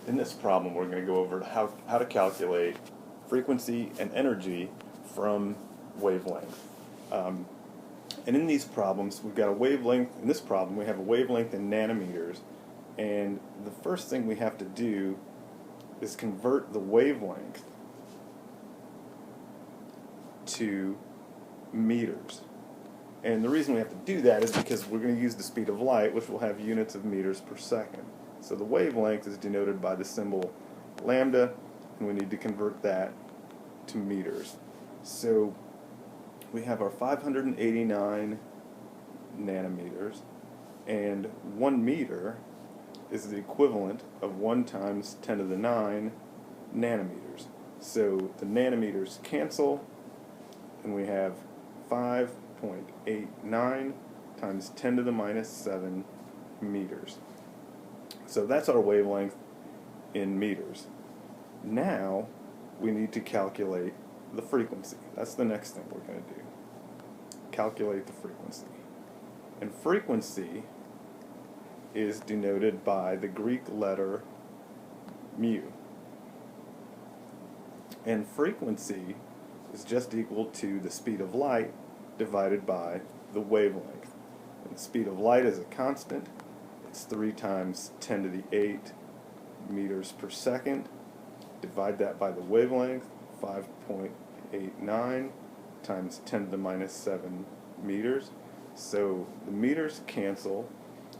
In this problem, we're going to go over how to calculate frequency and energy from wavelength. And in these problems, we've got a wavelength. In this problem, we have a wavelength in nanometers. And the first thing we have to do is convert the wavelength to meters. And the reason we have to do that is because we're going to use the speed of light, which will have units of meters per second. So the wavelength is denoted by the symbol lambda, and we need to convert that to meters. So we have our 589 nanometers, and 1 meter is the equivalent of 1 times 10 to the 9 nanometers. So the nanometers cancel, and we have 5.89 times 10 to the minus 7 meters. So that's our wavelength in meters. Now we need to calculate the frequency. That's the next thing we're going to do. Calculate the frequency. And frequency is denoted by the Greek letter mu. And frequency is just equal to the speed of light divided by the wavelength. And the speed of light is a constant. It's 3 times 10 to the 8 meters per second. Divide that by the wavelength, 5.89 times 10 to the minus 7 meters. So the meters cancel,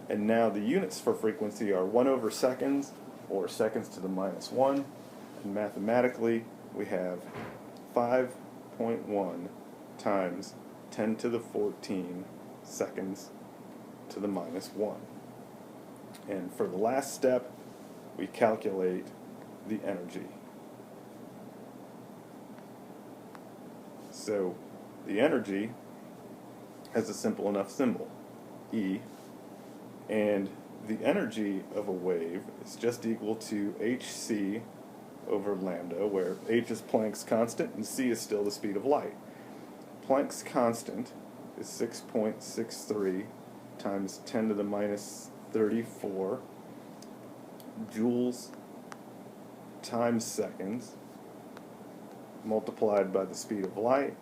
and now the units for frequency are 1 over seconds, or seconds to the minus 1. And mathematically, we have 5.1 times 10 to the 14 seconds to the minus 1. And for the last step, we calculate the energy. So the energy has a simple enough symbol, E, and the energy of a wave is just equal to hc over lambda, where h is Planck's constant and c is still the speed of light. Planck's constant is 6.63 times 10 to the minus 34 joules times seconds multiplied by the speed of light,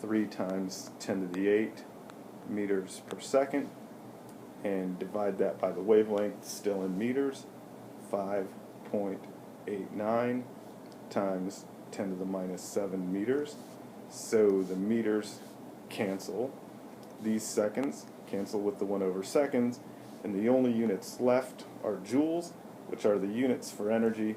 3 times 10 to the 8 meters per second, and divide that by the wavelength, still in meters, 5.89 times 10 to the minus 7 meters. So the meters cancel. These seconds cancel with the 1 over seconds, and the only units left are joules, which are the units for energy.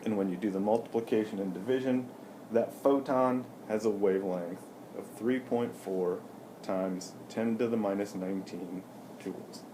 And when you do the multiplication and division, that photon has a wavelength of 3.4 times 10 to the minus 19 joules.